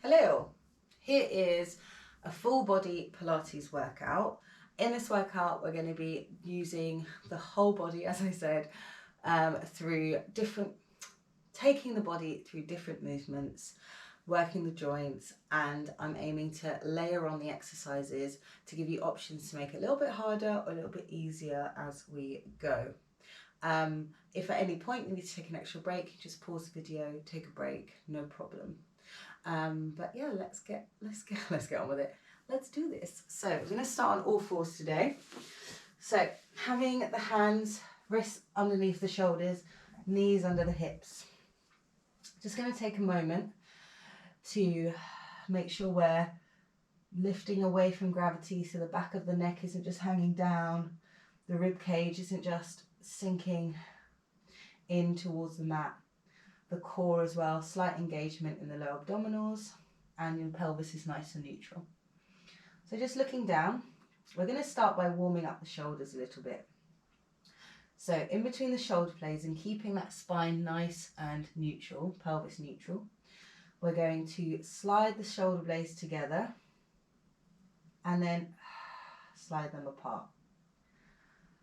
Hello, here is a full body Pilates workout. In this workout, we're going to be using the whole body, as I said, taking the body through different movements, working the joints, and I'm aiming to layer on the exercises to give you options to make it a little bit harder or a little bit easier as we go. If at any point you need to take an extra break, just pause the video, take a break, no problem. But yeah, let's get on with it. Let's do this. So we're going to start on all fours today. So having the hands, wrists underneath the shoulders, knees under the hips. Just going to take a moment to make sure we're lifting away from gravity, so the back of the neck isn't just hanging down, the rib cage isn't just sinking in towards the mat. The core as well, slight engagement in the lower abdominals, and your pelvis is nice and neutral. So just looking down, we're going to start by warming up the shoulders a little bit. So in between the shoulder blades and keeping that spine nice and neutral, pelvis neutral, we're going to slide the shoulder blades together and then slide them apart.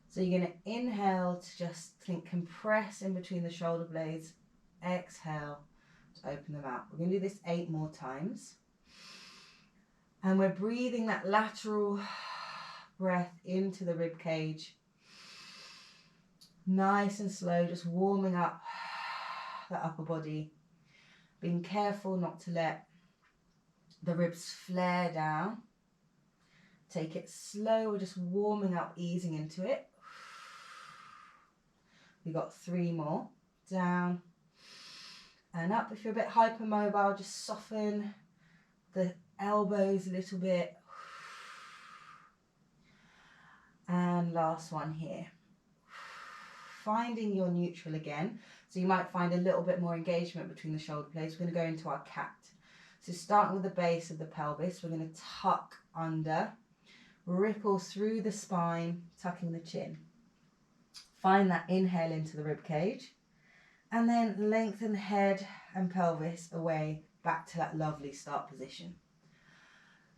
So you're going to inhale to just compress in between the shoulder blades. Exhale to open them out. We're going to do this 8 more times. And we're breathing that lateral breath into the rib cage. Nice and slow, just warming up the upper body. Being careful not to let the ribs flare down. Take it slow, we're just warming up, easing into it. We've got 3 more. Down and up. If you're a bit hypermobile, just soften the elbows a little bit. And last one here. Finding your neutral again. So you might find a little bit more engagement between the shoulder blades. We're going to go into our cat. So starting with the base of the pelvis, we're going to tuck under, ripple through the spine, tucking the chin. Find that inhale into the rib cage. And then lengthen head and pelvis away back to that lovely start position.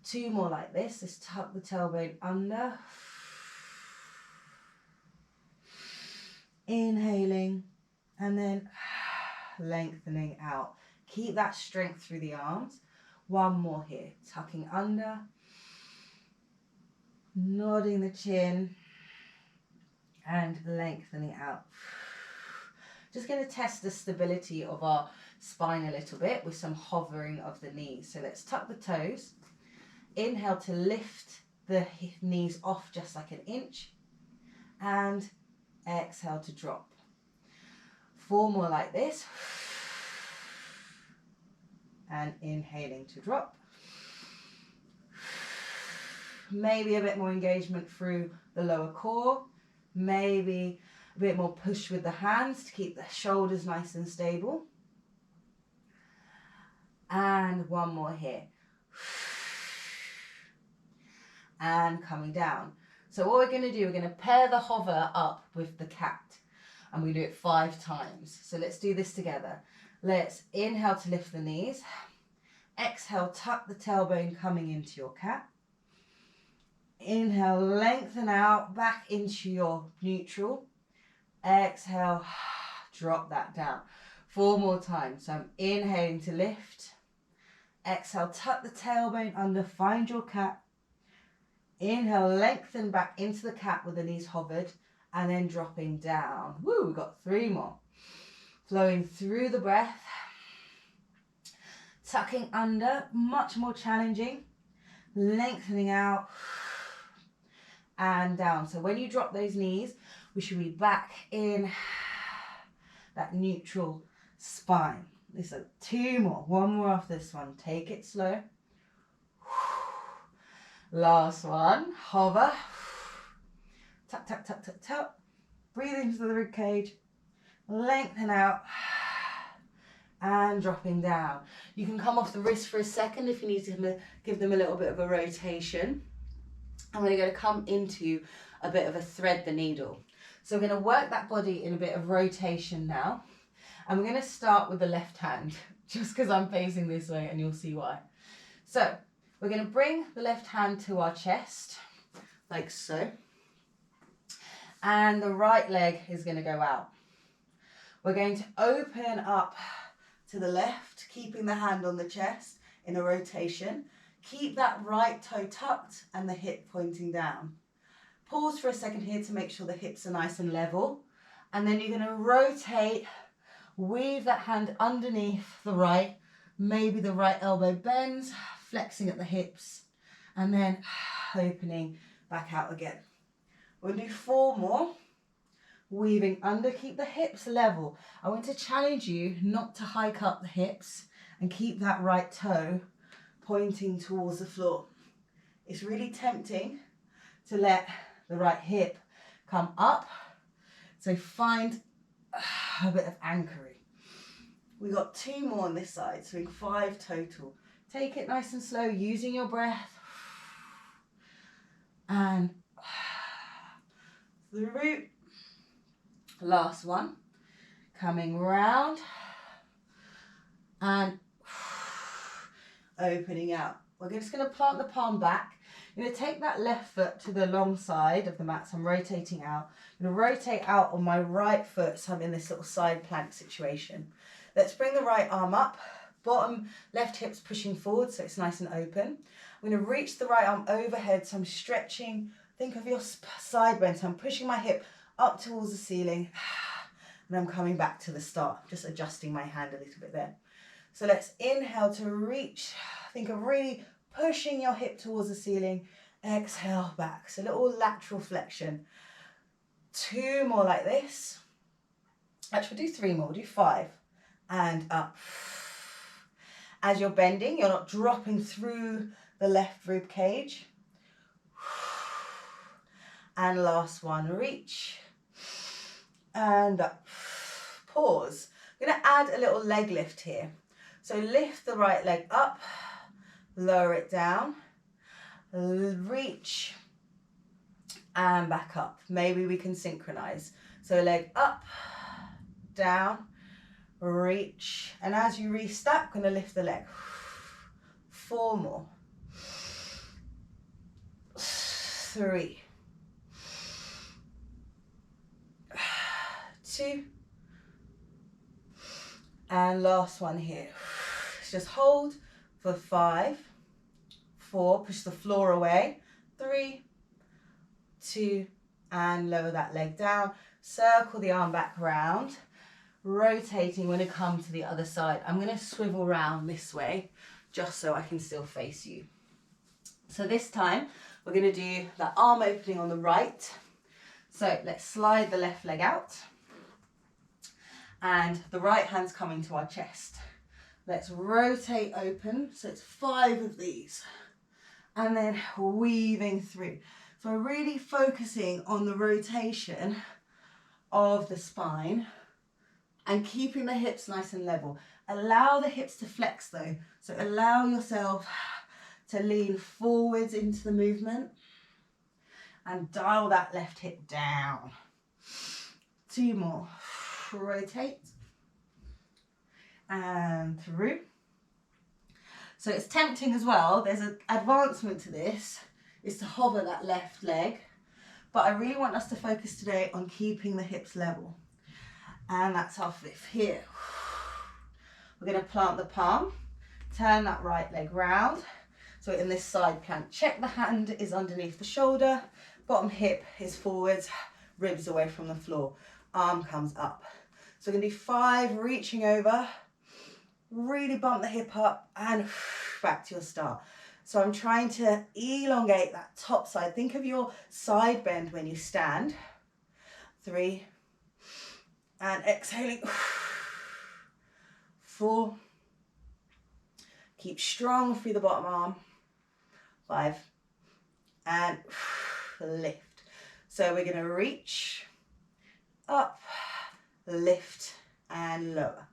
2 more like this. Just tuck the tailbone under. Inhaling and then lengthening out. Keep that strength through the arms. 1 more here. Tucking under. Nodding the chin and lengthening out. Just going to test the stability of our spine a little bit with some hovering of the knees. So let's tuck the toes. Inhale to lift the knees off just like an inch. And exhale to drop. 4 more like this. And inhaling to drop. Maybe a bit more engagement through the lower core. Maybe a bit more push with the hands to keep the shoulders nice and stable. And 1 more here. And coming down. So what we're going to do, we're going to pair the hover up with the cat. And we do it 5 times. So let's do this together. Let's inhale to lift the knees. Exhale, tuck the tailbone coming into your cat. Inhale, lengthen out, back into your neutral. Exhale, drop that down. 4 more times. So I'm inhaling to lift. Exhale, tuck the tailbone under, find your cat. Inhale, lengthen back into the cat with the knees hovered, and then dropping down. Woo, we've got 3 more. Flowing through the breath. Tucking under, much more challenging. Lengthening out. And down. So when you drop those knees, we should be back in that neutral spine. This is 2 more. 1 more after this one. Take it slow. Last one. Hover. Tuck, tuck, tuck, tuck, tuck. Breathe into the rib cage. Lengthen out. And dropping down. You can come off the wrist for a second if you need to give them a little bit of a rotation. And we're going to come into a bit of a thread the needle. So we're going to work that body in a bit of rotation now. And we're going to start with the left hand. just because I'm facing this way, and you'll see why. So we're going to bring the left hand to our chest, like so. And the right leg is going to go out. We're going to open up to the left, keeping the hand on the chest in a rotation. Keep that right toe tucked and the hip pointing down. Pause for a second here to make sure the hips are nice and level. And then you're going to rotate, weave that hand underneath the right. Maybe the right elbow bends, flexing at the hips, and then opening back out again. We'll do 4 more. Weaving under, keep the hips level. I want to challenge you not to hike up the hips and keep that right toe pointing towards the floor. It's really tempting to let the right hip come up. So find a bit of anchoring. We got 2 more on this side, so 5 total. Take it nice and slow, using your breath. And through. Last one. Coming round. And opening out. We're just going to plant the palm back. You're going to take that left foot to the long side of the mat. So I'm rotating out. I'm going to rotate out on my right foot, so I'm in this little side plank situation. Let's bring the right arm up. Bottom left hip's pushing forward, so it's nice and open. I'm going to reach the right arm overhead, so I'm stretching. Think of your side bend. So I'm pushing my hip up towards the ceiling. And I'm coming back to the start. Just adjusting my hand a little bit there. So let's inhale to reach. Think of really pushing your hip towards the ceiling. Exhale back. So little lateral flexion. 2 more like this. Actually, we'll do 3 more. We'll do 5. And up. As you're bending, you're not dropping through the left rib cage. And last one, reach. And up. Pause. I'm going to add a little leg lift here. So lift the right leg up, lower it down, reach, and back up. Maybe we can synchronize. So leg up, down, reach, and as you restart, I'm going to lift the leg. 4 more. 3. 2. And last one here. Just hold for 5, 4, push the floor away, 3, 2, and lower that leg down. Circle the arm back round, rotating when I come to the other side. I'm going to swivel round this way, just so I can still face you. So this time, we're going to do the arm opening on the right. So let's slide the left leg out. And the right hand's coming to our chest. Let's rotate open, so it's 5 of these. And then weaving through. So we're really focusing on the rotation of the spine and keeping the hips nice and level. Allow the hips to flex though. So allow yourself to lean forwards into the movement and dial that left hip down. 2 more. Rotate and through. So it's tempting as well. There's an advancement to this, is to hover that left leg, but I really want us to focus today on keeping the hips level. And that's our 5th here. We're going to plant the palm, turn that right leg round. So in this side plank, check the hand is underneath the shoulder, bottom hip is forwards, ribs away from the floor, arm comes up. So we're going to do 5, reaching over, really bump the hip up and back to your start. So I'm trying to elongate that top side. Think of your side bend when you stand. 3, and exhaling. 4, keep strong through the bottom arm. 5, and lift. So we're going to reach, up, lift, and lower.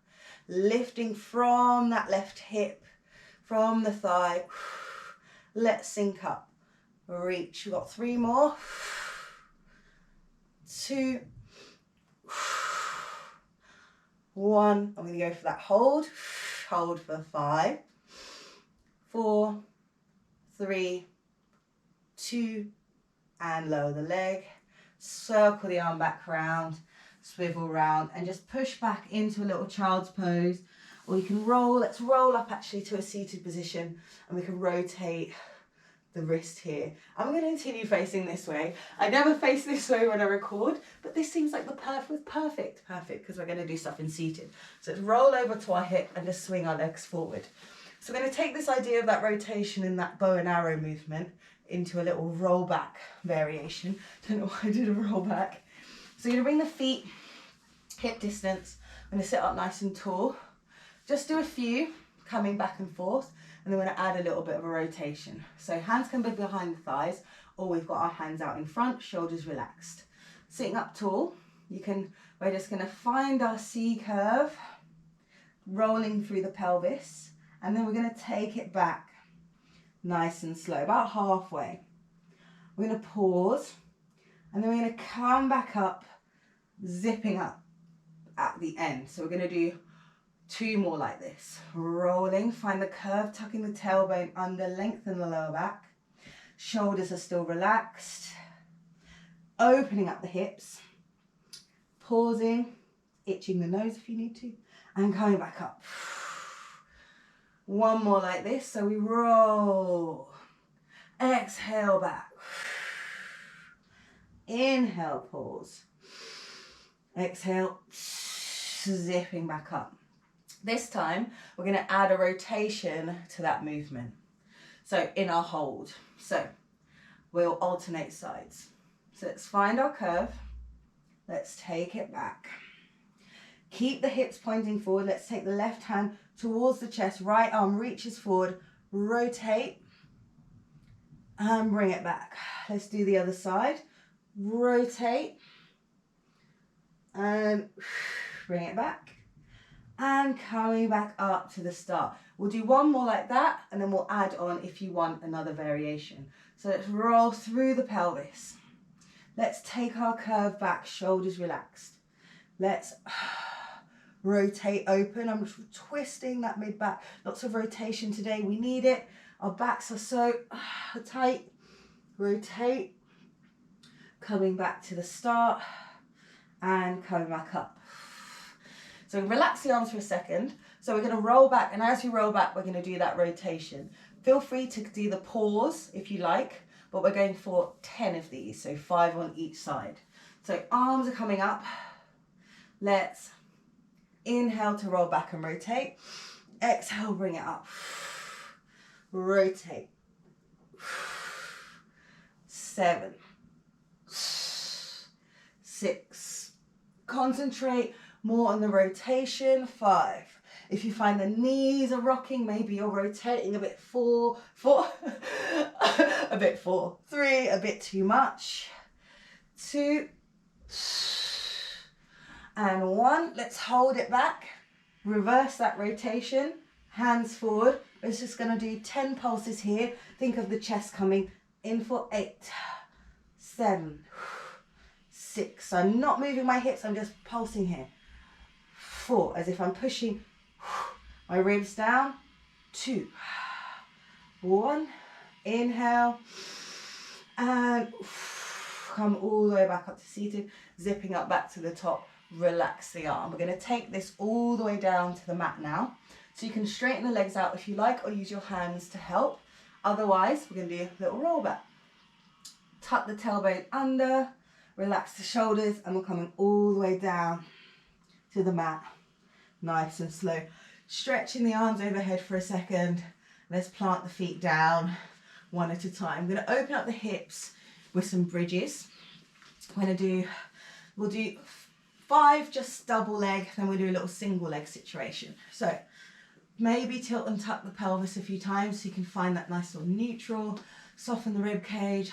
Lifting from that left hip, from the thigh. Let's sync up. Reach. We've got 3 more. 2, 1. I'm going to go for that hold. hold for 5, 4, 3, 2, and lower the leg. Circle the arm back round, swivel round, and just push back into a little child's pose. Or you can roll, let's roll up actually to a seated position, and we can rotate the wrist here. I'm going to continue facing this way. I never face this way when I record, but this seems like the perfect, because we're going to do stuff in seated. So let's roll over to our hip and just swing our legs forward. So we're going to take this idea of that rotation and that bow and arrow movement into a little roll back variation. Don't know why I did a roll back. So you're going to bring the feet hip distance. I'm going to sit up nice and tall. Just do a few, coming back and forth, and then we're going to add a little bit of a rotation. So hands can be behind the thighs, or we've got our hands out in front, shoulders relaxed. Sitting up tall, we're just going to find our C curve, rolling through the pelvis, and then we're going to take it back nice and slow, about halfway. We're going to pause, and then we're going to come back up, zipping up at the end. So we're going to do 2 more like this. Rolling, find the curve, tucking the tailbone under, lengthen the lower back. Shoulders are still relaxed. Opening up the hips. Pausing, itching the nose if you need to, and coming back up. 1 more like this. So we roll. Exhale back. Inhale, pause. Exhale, zipping back up. This time, we're going to add a rotation to that movement. So in our hold. So we'll alternate sides. So let's find our curve. Let's take it back. Keep the hips pointing forward. Let's take the left hand towards the chest. Right arm reaches forward. Rotate. And bring it back. Let's do the other side. Rotate. And bring it back. And coming back up to the start. We'll do 1 more like that, and then we'll add on if you want another variation. So let's roll through the pelvis. Let's take our curve back, shoulders relaxed. Let's rotate open. I'm just twisting that mid back. Lots of rotation today. We need it. Our backs are so tight. Rotate. Coming back to the start and coming back up. So relax the arms for a second. So we're going to roll back, and as we roll back, we're going to do that rotation. Feel free to do the pause if you like, but we're going for 10 of these, so 5 on each side. So arms are coming up. Let's inhale to roll back and rotate. Exhale, bring it up. Rotate. 7, 6. Concentrate more on the rotation. 5. If you find the knees are rocking, maybe you're rotating a bit. 4, a bit 4, 3, a bit too much. 2, and 1. Let's hold it back. Reverse that rotation. Hands forward. We're just going to do 10 pulses here. Think of the chest coming in for 8, 7, 6. I'm not moving my hips, I'm just pulsing here. 4, as if I'm pushing my ribs down. 2, 1. Inhale. And come all the way back up to seated. Zipping up back to the top. Relax the arm. We're going to take this all the way down to the mat now. So you can straighten the legs out if you like, or use your hands to help. Otherwise, we're going to do a little roll back. Tuck the tailbone under. Relax the shoulders, and we're coming all the way down to the mat. Nice and slow. Stretching the arms overhead for a second. Let's plant the feet down one at a time. I'm going to open up the hips with some bridges. We'll do 5 just double leg, then we'll do a little single leg situation. So maybe tilt and tuck the pelvis a few times so you can find that nice little neutral. Soften the rib cage.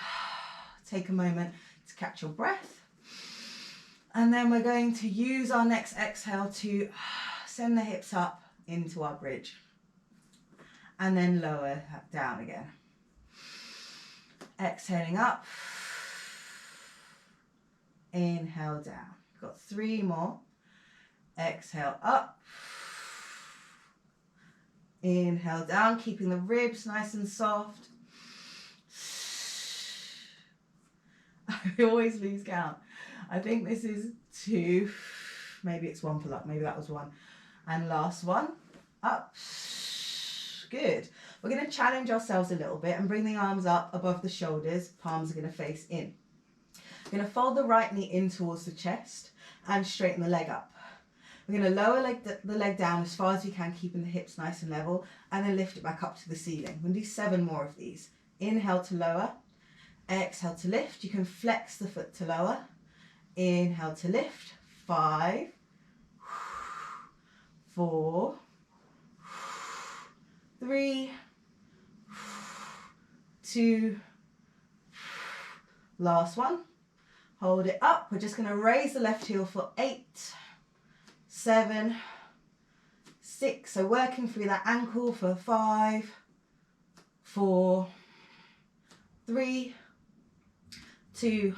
Take a moment to catch your breath. And then we're going to use our next exhale to send the hips up into our bridge. And then lower down again. Exhaling up. Inhale down. Got 3 more. Exhale up. Inhale down, keeping the ribs nice and soft. I always lose count. I think this is 2, maybe it's 1 pull up, maybe that was 1. And last one, up. Good. We're going to challenge ourselves a little bit and bring the arms up above the shoulders. Palms are going to face in. We're going to fold the right knee in towards the chest and straighten the leg up. We're going to lower the leg down as far as you can, keeping the hips nice and level, and then lift it back up to the ceiling. We're going to do 7 more of these. Inhale to lower. Exhale to lift. You can flex the foot to lower. Inhale to lift. 5, 4, 3, 2, last one. Hold it up. We're just going to raise the left heel for 8, 7, 6. So working through that ankle for 5, 4, 3, 2,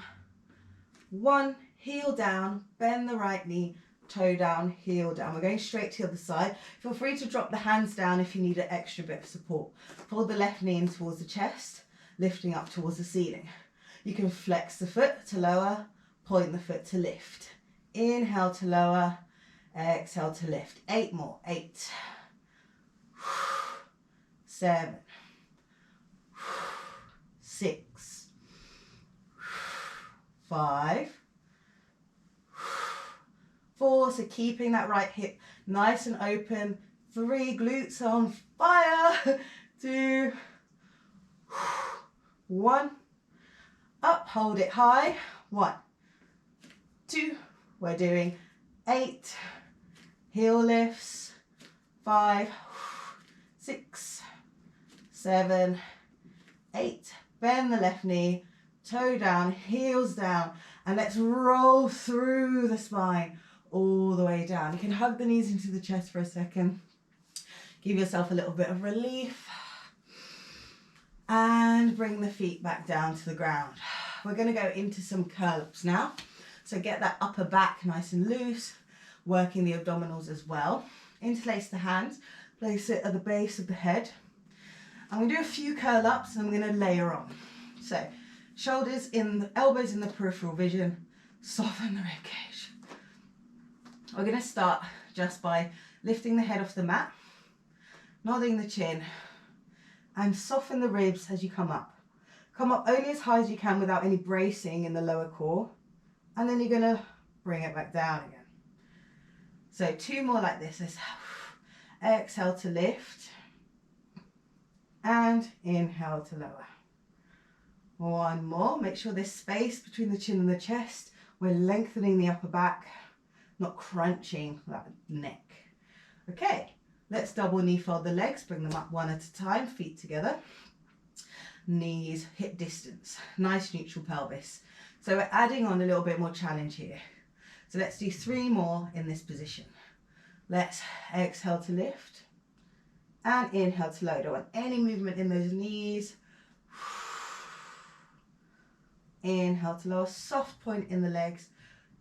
1. Heel down, bend the right knee, toe down, heel down. We're going straight to the other side. Feel free to drop the hands down if you need an extra bit of support. Pull the left knee in towards the chest, lifting up towards the ceiling. You can flex the foot to lower, point the foot to lift. Inhale to lower, exhale to lift. 8 more. 8, 7, 6, 5, 4, so keeping that right hip nice and open. 3, glutes on fire. 2, 1. Up, hold it high. 1, 2. We're doing 8 heel lifts. 5, 6, 7, 8. Bend the left knee, toe down, heels down, and let's roll through the spine all the way down. You can hug the knees into the chest for a second. Give yourself a little bit of relief. And bring the feet back down to the ground. We're going to go into some curl-ups now. So get that upper back nice and loose, working the abdominals as well. Interlace the hands, place it at the base of the head. I'm going to do a few curl-ups and I'm going to layer on. So shoulders in, the elbows in the peripheral vision, soften the ribcage. We're going to start just by lifting the head off the mat, nodding the chin, and soften the ribs as you come up. Come up only as high as you can without any bracing in the lower core, and then you're going to bring it back down again. So 2 more like this. Let's exhale to lift, and inhale to lower. 1 more. Make sure there's space between the chin and the chest. We're lengthening the upper back, not crunching that neck. Okay, let's double knee fold the legs, bring them up 1 at a time, feet together, knees hip distance, nice neutral pelvis. So we're adding on a little bit more challenge here. So let's do 3 more in this position. Let's exhale to lift and inhale to lower. Don't want any movement in those knees. Inhale to lower, soft point in the legs.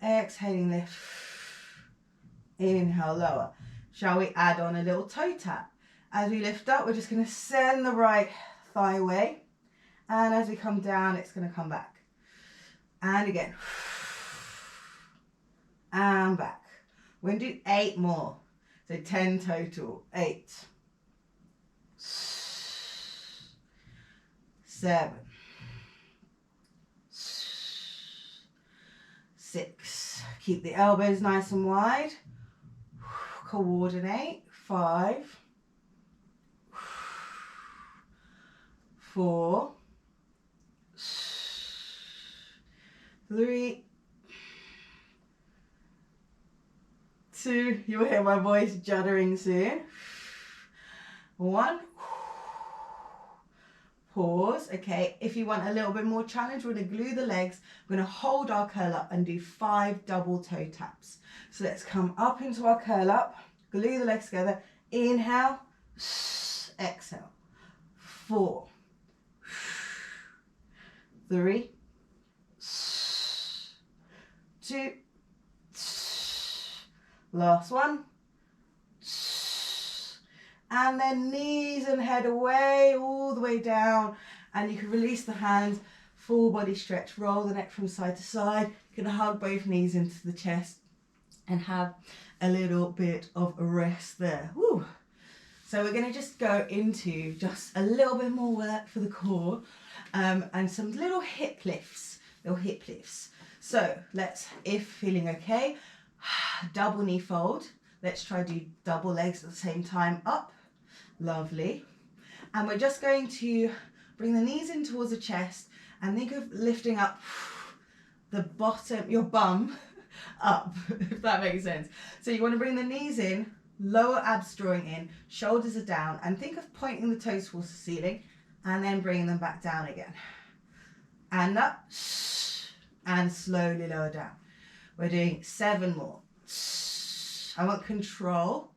Exhaling, lift. Inhale, lower. Shall we add on a little toe tap? As we lift up, we're just going to send the right thigh away. And as we come down, it's going to come back. And again. And back. We're going to do 8 more. So 10 total. 8. 7. 6. Keep the elbows nice and wide. Coordinate. 5. 4. 3. 2. You'll hear my voice juddering soon. 1. Pause. Okay, if you want a little bit more challenge, we're going to glue the legs. We're going to hold our curl up and do 5 double toe taps. So let's come up into our curl up, glue the legs together. Inhale, exhale. 4, 3, 2, last one, and then knees and head away, all the way down. And you can release the hands, full body stretch, roll the neck from side to side. You can hug both knees into the chest and have a little bit of a rest there. Woo. So we're going to just go into just a little bit more work for the core, and some little hip lifts, So let's, if feeling okay, double knee fold. Let's try do double legs at the same time, up, lovely. And we're just going to bring the knees in towards the chest and think of lifting up the bottom, your bum up, if that makes sense. So you want to bring the knees in, lower abs drawing in, shoulders are down, and think of pointing the toes towards the ceiling and then bringing them back down again. And up, and slowly lower down. We're doing 7 more. I want control.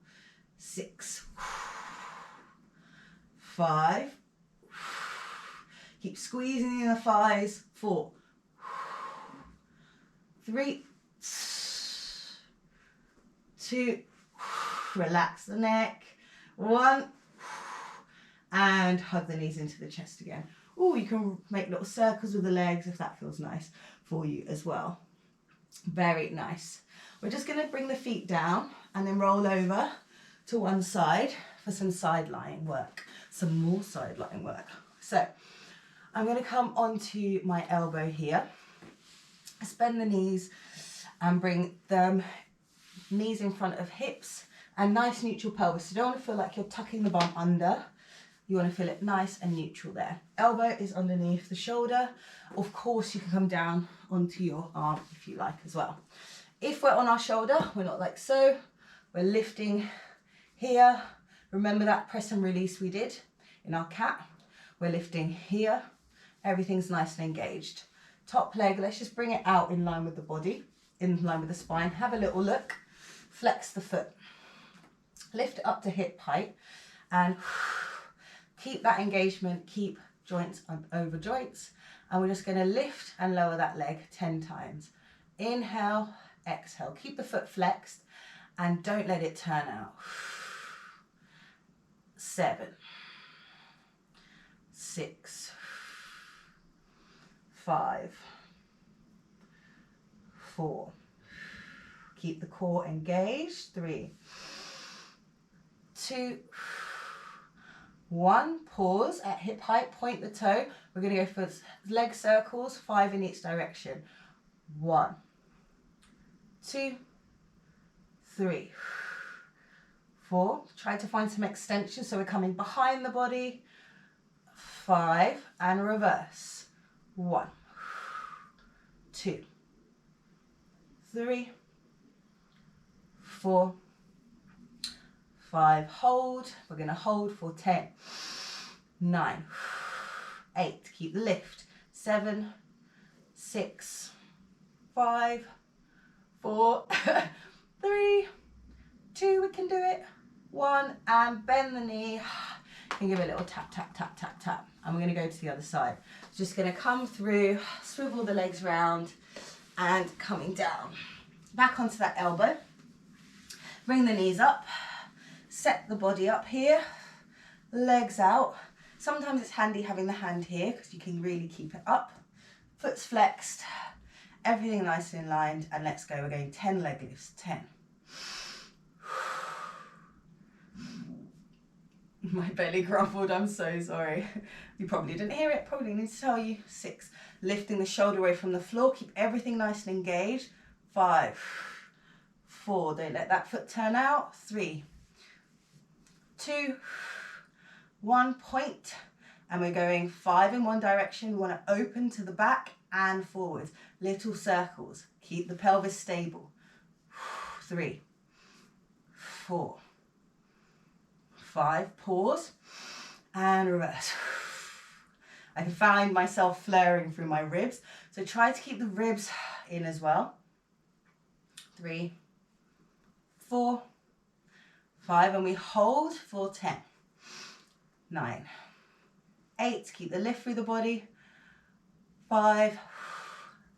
6, 5, keep squeezing in the thighs. 4, 3, 2, relax the neck. 1, and hug the knees into the chest again. Oh, you can make little circles with the legs if that feels nice for you as well. Very nice. We're just going to bring the feet down and then roll over to one side for some side lying work, some more side lying work. So I'm going to come onto my elbow here, bend the knees and bring the knees in front of hips and nice neutral pelvis. You don't want to feel like you're tucking the bum under. You want to feel it nice and neutral there. Elbow is underneath the shoulder. Of course, you can come down onto your arm if you like as well. If we're on our shoulder, we're not like so. We're lifting here. Remember that press and release we did in our cat? We're lifting here. Everything's nice and engaged. Top leg, let's just bring it out in line with the body, in line with the spine. Have a little look. Flex the foot. Lift it up to hip height and keep that engagement, keep joints over joints. And we're just going to lift and lower that leg 10 times. Inhale, exhale. Keep the foot flexed and don't let it turn out. 7, 6, 5, 4. Keep the core engaged. 3, 2, 1. Pause at hip height, point the toe. We're going to go for leg circles, 5 in each direction. 1, 2, 3, 4. Try to find some extension so we're coming behind the body. 5 and reverse. 1, 2, 3, 4, 5. Hold. We're going to hold for 10, 9, 8. Keep the lift. 7, 6, 5, 4, 3, 2. We can do it. 1 and bend the knee. And give it a little tap, tap, tap, tap, tap. And we're going to go to the other side. Just going to come through, swivel the legs round and coming down. Back onto that elbow. Bring the knees up. Set the body up here. Legs out. Sometimes it's handy having the hand here because you can really keep it up. Foot's flexed. Everything nice and aligned. And let's go. We're going 10 leg lifts. 10. My belly grumbled, I'm so sorry. You probably didn't hear it, probably need to tell you. 6, lifting the shoulder away from the floor, keep everything nice and engaged. 5, 4, don't let that foot turn out. 3, 2, 1, point. And we're going 5 in one direction. We want to open to the back and forwards. Little circles, keep the pelvis stable. 3, 4, 5, pause, and reverse. I can find myself flaring through my ribs, so try to keep the ribs in as well. 3, 4, 5, and we hold for 10, 9, 8, keep the lift through the body. 5,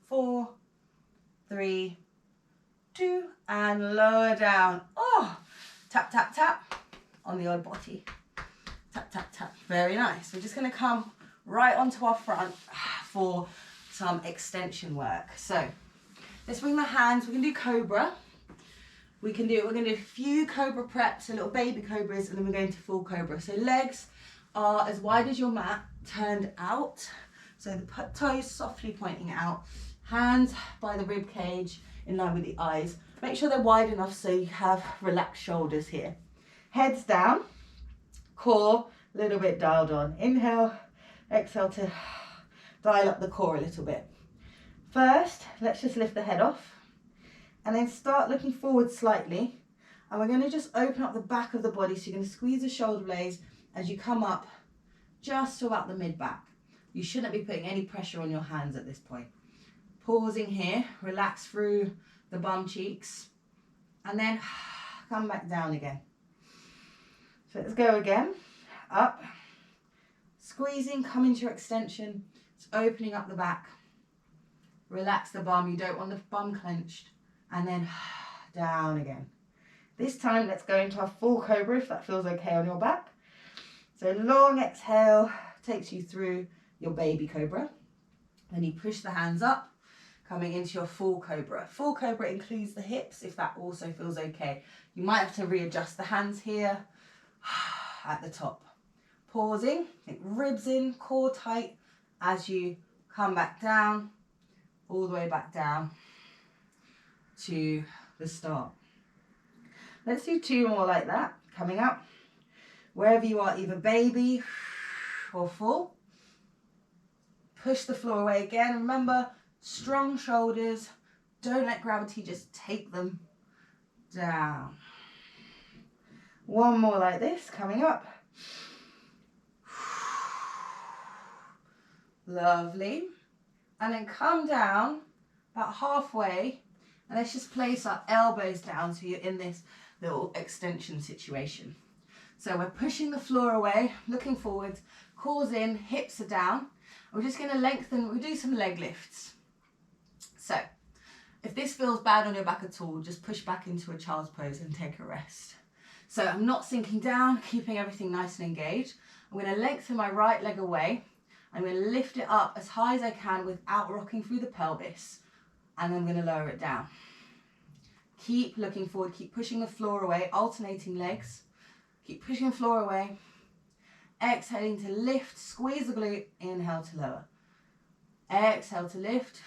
4, 3, 2, and lower down. Oh, tap, tap, tap on the old body. Tap, tap, tap. Very nice. We're just going to come right onto our front for some extension work. So let's bring the hands. We can do Cobra. We're going to do a few Cobra preps, a little baby Cobras, and then we're going to full Cobra. So legs are as wide as your mat, turned out. So the toes softly pointing out. Hands by the rib cage in line with the eyes. Make sure they're wide enough so you have relaxed shoulders here. Heads down, core a little bit dialed on. Inhale, exhale to dial up the core a little bit. First, let's just lift the head off and then start looking forward slightly. And we're going to just open up the back of the body. So you're going to squeeze the shoulder blades as you come up just to about the mid back. You shouldn't be putting any pressure on your hands at this point. Pausing here, relax through the bum cheeks, and then come back down again. So let's go again. Up, squeezing, come into your extension. It's opening up the back. Relax the bum. You don't want the bum clenched. And then down again. This time, let's go into our full Cobra if that feels okay on your back. So long exhale takes you through your baby Cobra. Then you push the hands up, coming into your full Cobra. Full Cobra includes the hips if that also feels okay. You might have to readjust the hands here at the top. Pausing, think ribs in, core tight as you come back down, all the way back down to the start. Let's do 2 more like that, coming up. Wherever you are, either baby or full. Push the floor away again. Remember, strong shoulders. Don't let gravity just take them down. 1 more like this, coming up. Lovely. And then come down about halfway. And let's just place our elbows down so you're in this little extension situation. So we're pushing the floor away, looking forwards, cores in, hips are down. We're just going to lengthen, we'll do some leg lifts. So if this feels bad on your back at all, just push back into a child's pose and take a rest. So I'm not sinking down, keeping everything nice and engaged. I'm going to lengthen my right leg away. I'm going to lift it up as high as I can without rocking through the pelvis. And I'm going to lower it down. Keep looking forward, keep pushing the floor away, alternating legs. Keep pushing the floor away. Exhaling to lift, squeeze the glute, inhale to lower. Exhale to lift,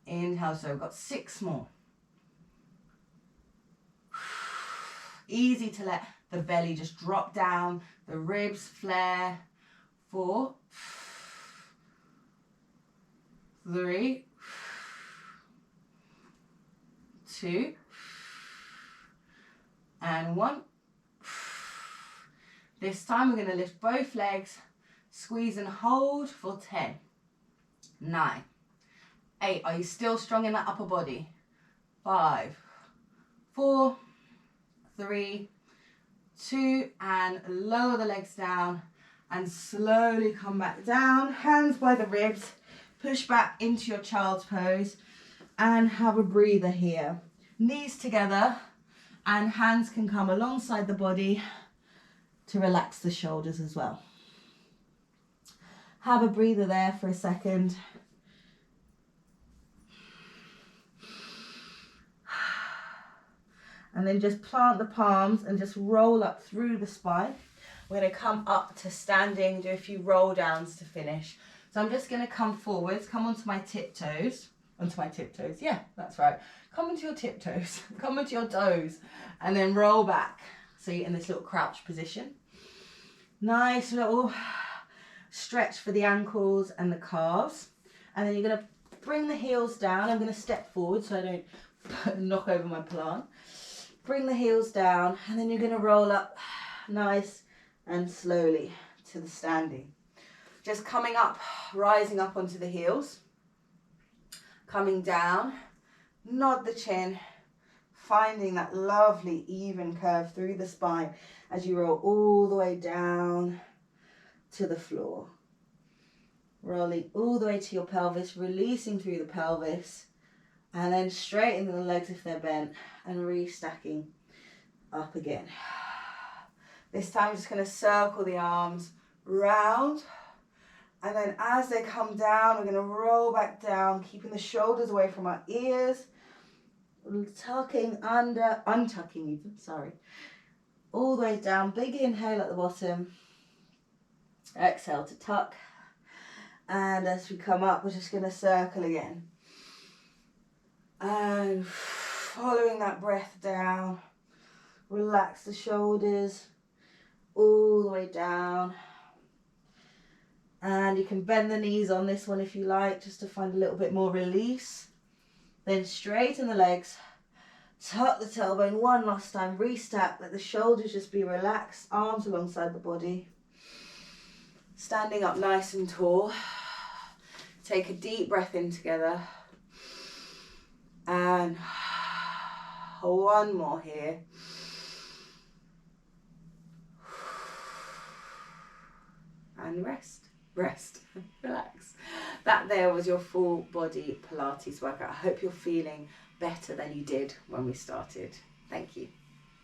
inhale, so we've got 6 more. Easy to let the belly just drop down, the ribs flare. 4, 3, 2, and 1. This time we're going to lift both legs, squeeze and hold for 10, 9, 8. Are you still strong in that upper body? 5, 4, 3, 2, and lower the legs down and slowly come back down. Hands by the ribs, push back into your child's pose and have a breather here. Knees together and hands can come alongside the body to relax the shoulders as well. Have a breather there for a second. And then just plant the palms and just roll up through the spine. We're going to come up to standing, do a few roll downs to finish. So I'm just going to come forwards, come onto my tiptoes. Yeah, that's right. Come onto your tiptoes, come onto your toes, and then roll back. So you're in this little crouch position. Nice little stretch for the ankles and the calves. And then you're going to bring the heels down. I'm going to step forward so I don't knock over my plant. Bring the heels down, and then you're going to roll up nice and slowly to the standing. Just coming up, rising up onto the heels. Coming down, nod the chin, finding that lovely even curve through the spine as you roll all the way down to the floor. Rolling all the way to your pelvis, releasing through the pelvis, and then straightening the legs if they're bent and restacking up again. This time I'm just going to circle the arms round. And then as they come down, we're going to roll back down, keeping the shoulders away from our ears. Untucking even, sorry. All the way down, big inhale at the bottom. Exhale to tuck. And as we come up, we're just going to circle again. And following that breath down, relax the shoulders all the way down. And you can bend the knees on this one if you like, just to find a little bit more release. Then straighten the legs, tuck the tailbone one last time, restack, let the shoulders just be relaxed, arms alongside the body. Standing up nice and tall. Take a deep breath in together. And one more here. And rest, relax. That there was your full body Pilates workout. I hope you're feeling better than you did when we started. Thank you.